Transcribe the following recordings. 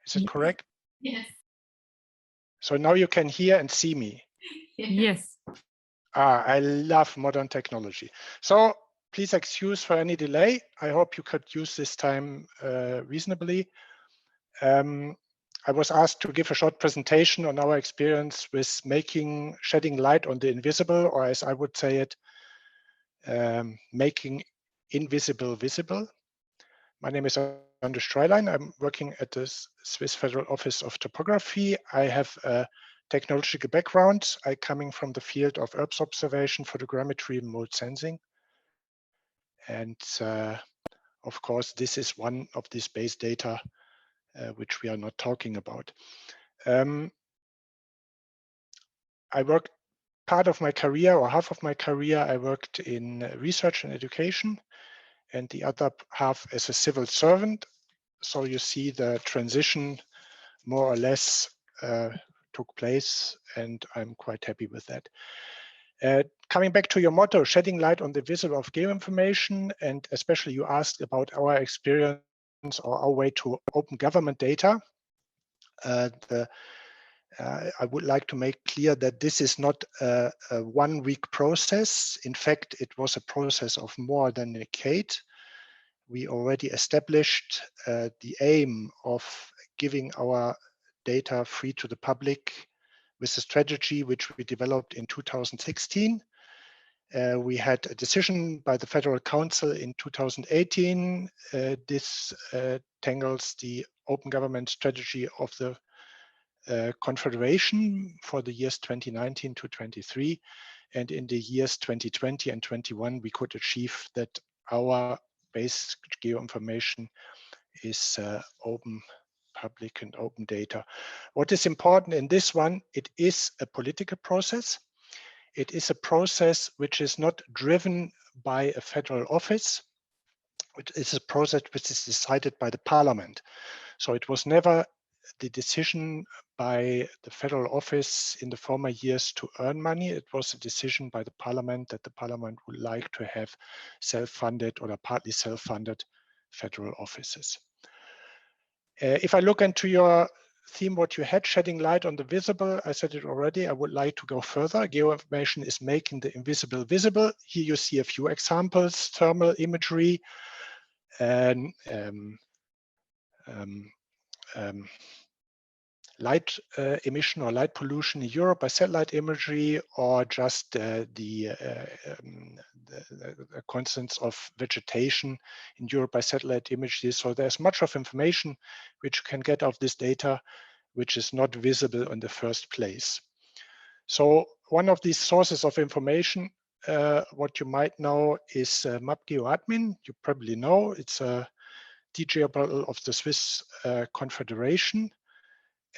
Is it correct? Yes. So now you can hear and see me. Yes. I love modern technology. So please excuse for any delay. I hope you could use this time reasonably. I was asked to give a short presentation on our experience with shedding light on the invisible, or as I would say it, making invisible visible. My name is André Streilein. I'm working at the Swiss Federal Office of Topography. I have a technological background. I'm coming from the field of Earth observation, photogrammetry, and remote sensing. And of course, this is one of these base data which we are not talking about. I worked part of my career, or half of my career, I worked in research and education, and the other half as a civil servant. So you see the transition more or less took place, and I'm quite happy with that. Coming back to your motto, shedding light on the visible of geoinformation, and especially you asked about our experience or our way to open government data. I would like to make clear that this is not a 1 week process. In fact, it was a process of more than a decade. We already established the aim of giving our data free to the public with a strategy which we developed in 2016. We had a decision by the Federal Council in 2018. This tangles the open government strategy of the Confederation for the years 2019 to 23. And in the years 2020 and 21, we could achieve that our base geoinformation is open, public and open data. What is important in this one, it is a political process. It is a process which is not driven by a federal office. It is a process which is decided by the parliament. So it was never the decision by the federal office in the former years to earn money. It was a decision by the parliament that the parliament would like to have self-funded or partly self-funded federal offices. If I look into your theme, what you had, shedding light on the visible, I said it already, I would like to go further. Geoinformation is making the invisible visible. Here you see a few examples, thermal imagery, and light emission or light pollution in Europe by satellite imagery, or just the constants of vegetation in Europe by satellite images. So there's much of information which you can get of this data, which is not visible in the first place. So one of these sources of information, what you might know, is MapGeoAdmin. You probably know it's a DGA bundle of the Swiss Confederation.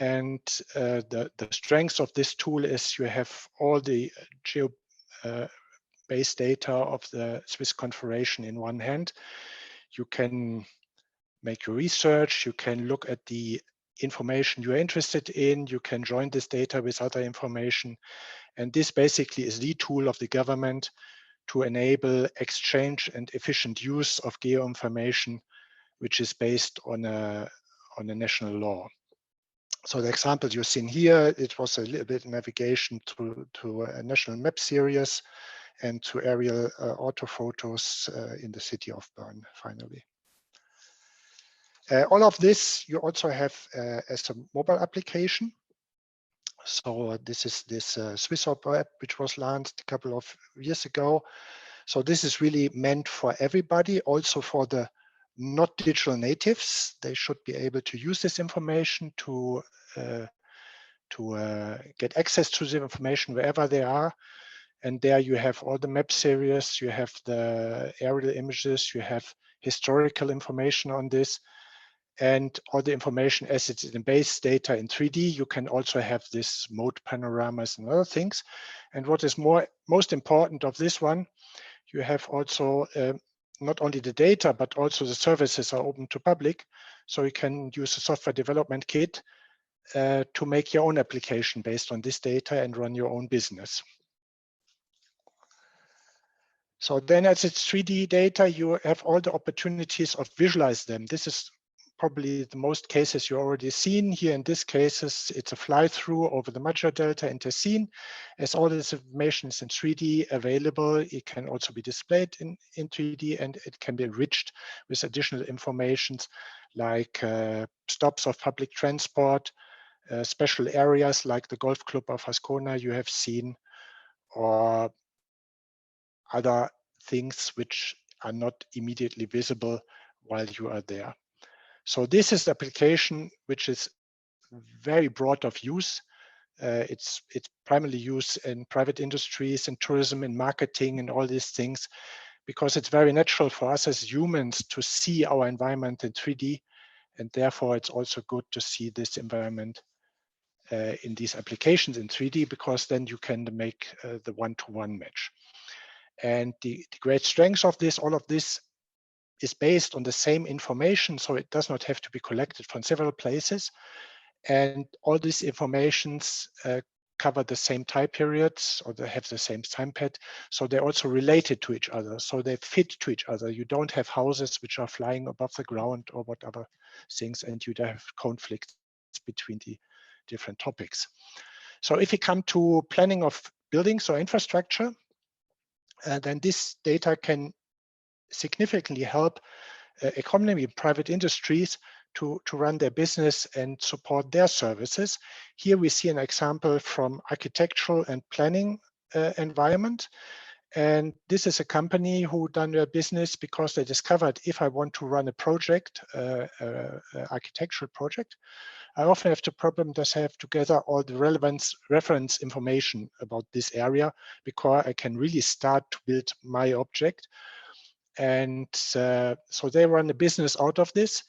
And the strength of this tool is you have all the geo-based data of the Swiss Confederation in one hand. You can make your research, you can look at the information you're interested in, you can join this data with other information. And this basically is the tool of the government to enable exchange and efficient use of geoinformation, which is based on a national law. So the example you've seen here, it was a little bit navigation to a national map series and to aerial orthophotos in the city of Bern, finally. All of this you also have as a mobile application. So this is this Swisstopo app, which was launched a couple of years ago. So this is really meant for everybody, also for the not digital natives. They should be able to use this information to get access to the information wherever they are. And there you have all the map series, you have the aerial images, you have historical information on this, and all the information as it's in base data in 3D. You can also have this mode panoramas and other things. And what is most important of this one, you have also not only the data, but also the services are open to public. So you can use a software development kit to make your own application based on this data and run your own business. So then as it's 3D data, you have all the opportunities of visualize them. This is probably the most cases you already seen. Here in this cases, it's a fly-through over the Maggiore Delta in Tessin. As all this information is in 3D available, it can also be displayed in 3D, and it can be enriched with additional informations like stops of public transport, special areas like the Golf Club of Ascona you have seen, or other things which are not immediately visible while you are there. So this is the application which is very broad of use. It's primarily used in private industries, in tourism, in marketing, and all these things, because it's very natural for us as humans to see our environment in 3D, and therefore it's also good to see this environment in these applications in 3D, because then you can make the one-to-one match. And the great strength of this, all of this is based on the same information, so it does not have to be collected from several places. And all these informations cover the same time periods, or they have the same time pad, so they're also related to each other, so they fit to each other. You don't have houses which are flying above the ground or whatever things, and you don't have conflicts between the different topics. So if you come to planning of buildings or infrastructure, then this data can significantly help economy, private industries to run their business and support their services. Here we see an example from architectural and planning environment. And this is a company who done their business because they discovered, if I want to run a project, architectural project, I often have the problem that I have to gather all the relevant reference information about this area before I can really start to build my object. And so they run a business out of this.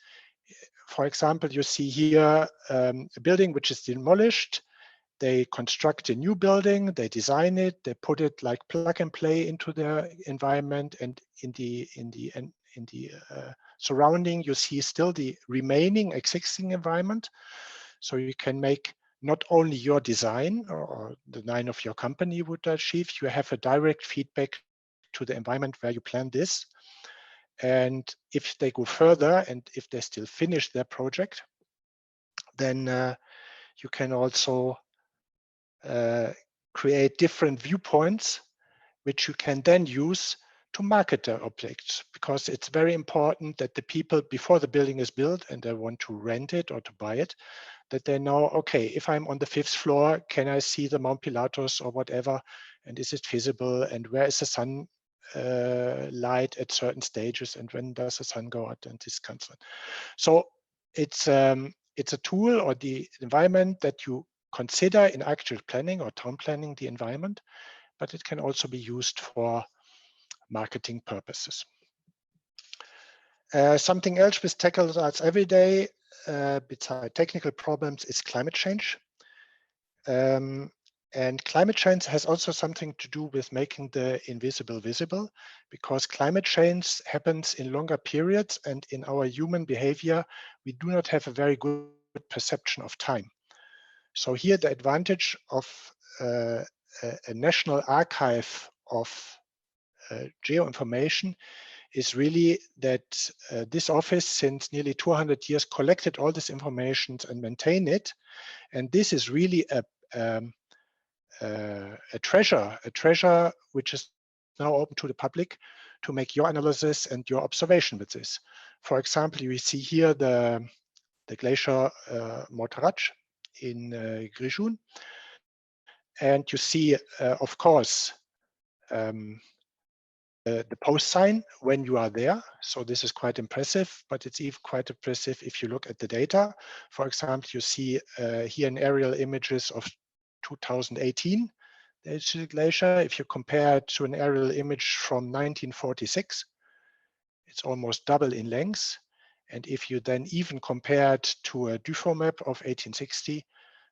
For example, you see here a building which is demolished. They construct a new building, they design it, they put it like plug and play into their environment, and in the surrounding, you see still the remaining existing environment. So you can make not only your design or the design of your company would achieve, you have a direct feedback to the environment where you plan this. And if they go further and if they still finish their project, then you can also create different viewpoints, which you can then use to market their objects, because it's very important that the people, before the building is built and they want to rent it or to buy it, that they know, okay, if I'm on the 5th floor, can I see the Mount Pilatus or whatever? And is it feasible? And where is the sun light at certain stages? And when does the sun go out? And this kind of thing. So it's a tool or the environment that you consider in architecture planning or town planning, the environment, but it can also be used for marketing purposes. Something else which tackles us every day, besides technical problems, is climate change. And climate change has also something to do with making the invisible visible, because climate change happens in longer periods, and in our human behavior, we do not have a very good perception of time. So here the advantage of a national archive of geoinformation is really that this office, since nearly 200 years, collected all this information and maintain it. And this is really a treasure which is now open to the public to make your analysis and your observation with this. For example, you see here the glacier Mortarac in Grijoun. And you see, of course, the post sign when you are there. So this is quite impressive, but it's even quite impressive if you look at the data. For example, you see here in aerial images of 2018, the glacier. If you compare it to an aerial image from 1946, it's almost double in length. And if you then even compare it to a Dufour map of 1860,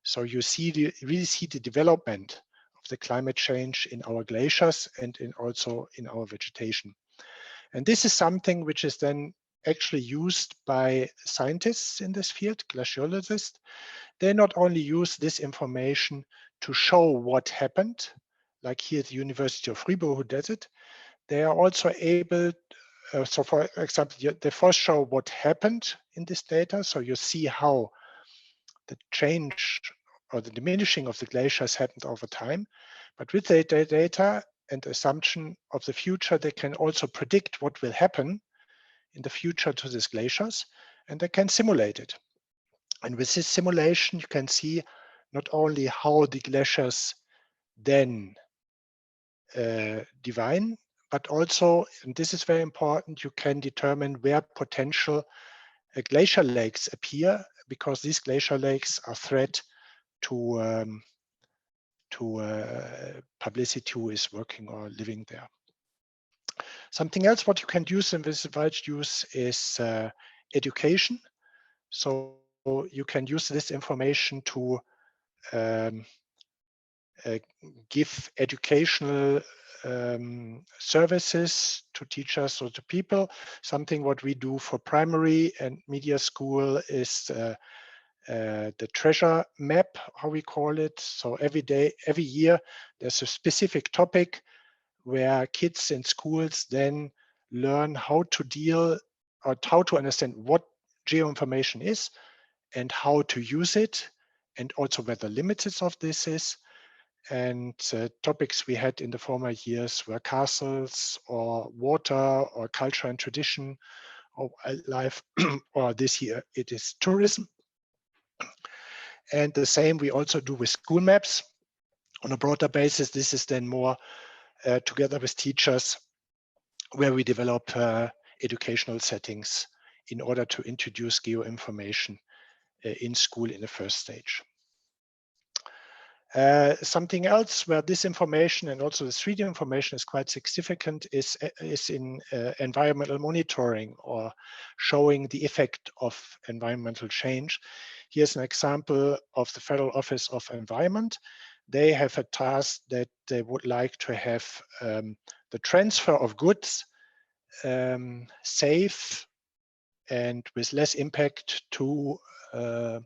so you see really see the development of the climate change in our glaciers and also in our vegetation. And this is something which is then actually used by scientists in this field, glaciologists. They not only use this information to show what happened, like here at the University of Fribourg who does it, they are also able so for example, they first show what happened in this data. So you see how the change or the diminishing of the glaciers happened over time. But with the data and assumption of the future, they can also predict what will happen in the future to these glaciers, and they can simulate it. And with this simulation, you can see not only how the glaciers then divine, but also, and this is very important, you can determine where potential glacier lakes appear, because these glacier lakes are threat to publicity who is working or living there. Something else what you can use in this wide use is education. So you can use this information to give educational services to teachers or to people. Something what we do for primary and media school is the treasure map, how we call it. So every year, there's a specific topic where kids in schools then learn how to deal or how to understand what geoinformation is and how to use it, and also where the limits of this is. And topics we had in the former years were castles or water or culture and tradition or wildlife, or this year it is tourism. And the same we also do with school maps. On a broader basis, this is then more together with teachers, where we develop educational settings in order to introduce geoinformation in school in the first stage. Something else where this information and also the 3D information is quite significant is in environmental monitoring, or showing the effect of environmental change. Here's an example of the Federal Office of Environment. They have a task that they would like to have the transfer of goods safe and with less impact to the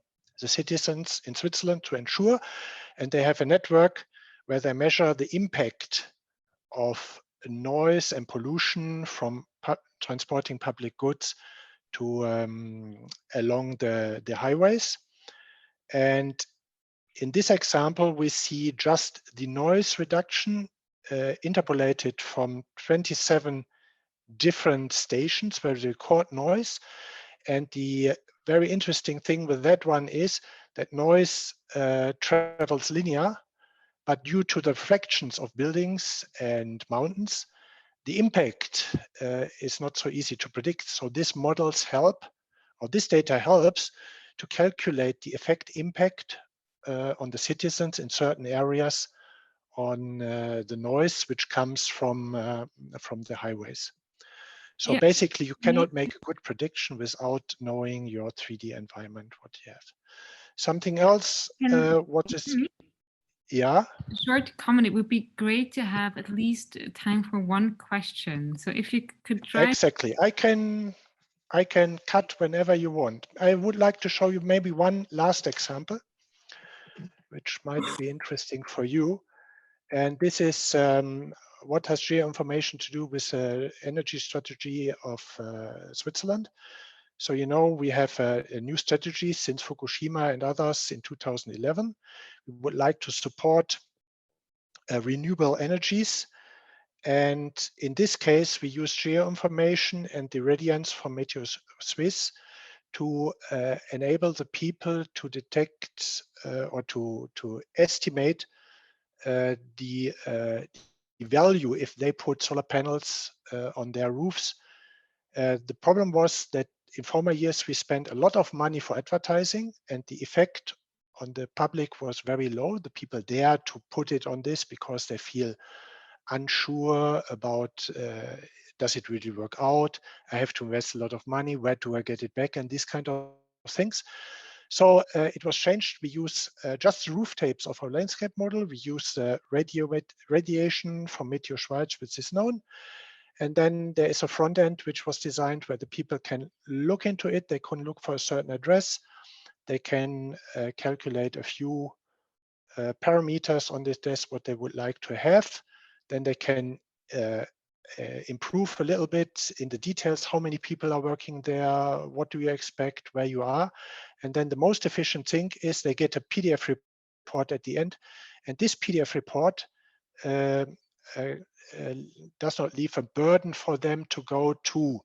citizens in Switzerland to ensure. And they have a network where they measure the impact of noise and pollution from transporting public goods to along the highways. And in this example, we see just the noise reduction interpolated from 27 different stations where they record noise. And the very interesting thing with that one is that noise travels linear, but due to the reflections of buildings and mountains, the impact is not so easy to predict. So these models help, or this data helps to calculate the effect impact on the citizens in certain areas on the noise which comes from the highways. So basically, you cannot make a good prediction without knowing your 3D environment, what you have. Something else, what is, yeah? A short comment, it would be great to have at least time for one question. So if you could try. Exactly, I can cut whenever you want. I would like to show you maybe one last example, which might be interesting for you. And this is what has geoinformation to do with the energy strategy of Switzerland. So, you know, we have a new strategy since Fukushima and others in 2011. We would like to support renewable energies. And in this case, we use geoinformation and the radiance from Meteo Swiss to enable the people to detect or to estimate the value if they put solar panels on their roofs. The problem was that in former years, we spent a lot of money for advertising, and the effect on the public was very low. The people dare to put it on this because they feel unsure about, does it really work out? I have to invest a lot of money. Where do I get it back? And these kind of things. So it was changed. We use just the roof tapes of our landscape model. We use radiation from Meteo Schweiz, which is known. And then there is a front end which was designed where the people can look into it. They can look for a certain address. They can calculate a few parameters on this desk, what they would like to have. Then they can improve a little bit in the details, how many people are working there, what do you expect, where you are. And then the most efficient thing is they get a PDF report at the end. And this PDF report does not leave a burden for them to go to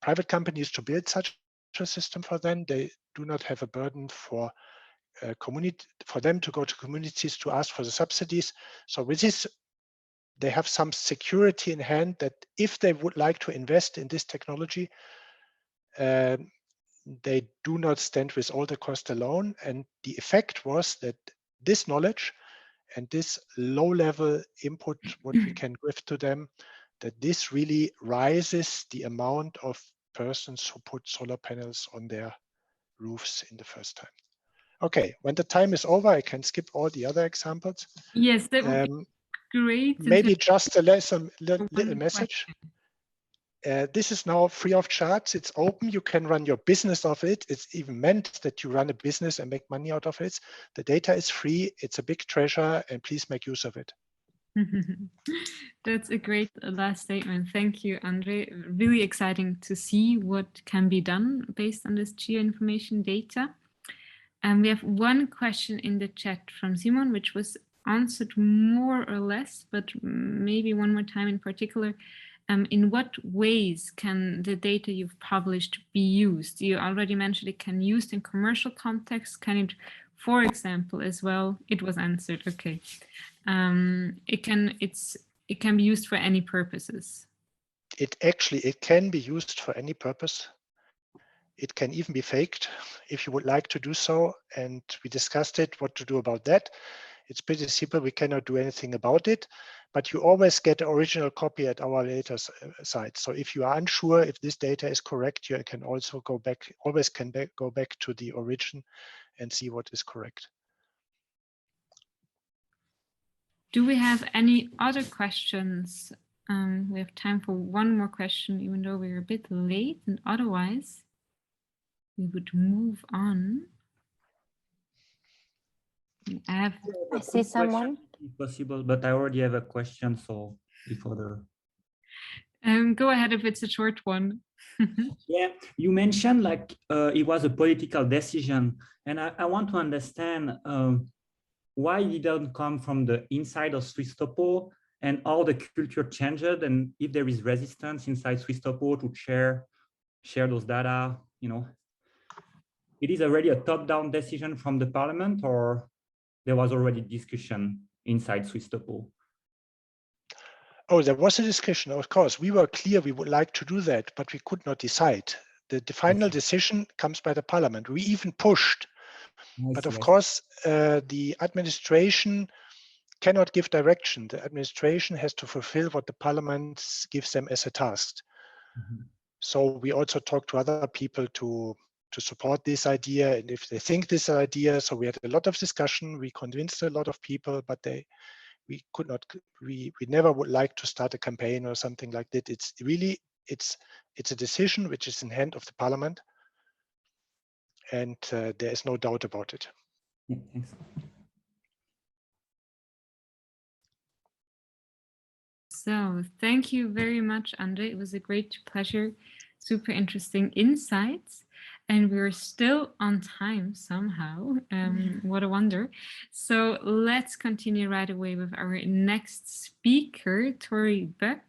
private companies to build such a system for them. They do not have a burden for them to go to communities to ask for the subsidies. So with this, they have some security in hand that if they would like to invest in this technology, they do not stand with all the cost alone. And the effect was that this knowledge and this low-level input, what we can give to them, that this really rises the amount of persons who put solar panels on their roofs in the first time. Okay, when the time is over, I can skip all the other examples. Yes, that would be great. Maybe just a little message. This is now free of charge. It's open. You can run your business of it. It's even meant that you run a business and make money out of it. The data is free. It's a big treasure, and please make use of it. That's a great last statement. Thank you, André. Really exciting to see what can be done based on this geoinformation data. And we have one question in the chat from Simon, which was answered more or less, but maybe one more time in particular. In what ways can the data you've published be used? You already mentioned it can be used in commercial context. Can it, for example, as well? It was answered. Okay. It can be used for any purposes. It can be used for any purpose. It can even be faked if you would like to do so. And we discussed it, what to do about that. It's pretty simple. We cannot do anything about it, but you always get the original copy at our later site. So if you are unsure if this data is correct, you can also go back, go back to the origin and see what is correct. Do we have any other questions? We have time for one more question, even though we're a bit late, and otherwise we would move on. I see someone. If possible, but I already have a question, so if other. Go ahead if it's a short one. Yeah, you mentioned like it was a political decision, and I want to understand why it didn't come from the inside of Swisstopo and all the culture changed, and if there is resistance inside Swisstopo to share those data, you know, it is already a top-down decision from the parliament, or there was already discussion inside Swisstopo? Oh, there was a discussion, of course. We were clear we would like to do that, but we could not decide. The final decision comes by the parliament. We even pushed. But of course, the administration cannot give direction. The administration has to fulfill what the parliament gives them as a task. So we also talked to other people to support this idea, and if they think this idea. So we had a lot of discussion. We convinced a lot of people, but we could not. We never would like to start a campaign or something like that. It's really it's a decision which is in hand of the parliament, and there is no doubt about it. Yeah, thanks. So thank you very much, André. It was a great pleasure. Super interesting insights. And we're still on time somehow. What a wonder. So let's continue right away with our next speaker, Tori Buck.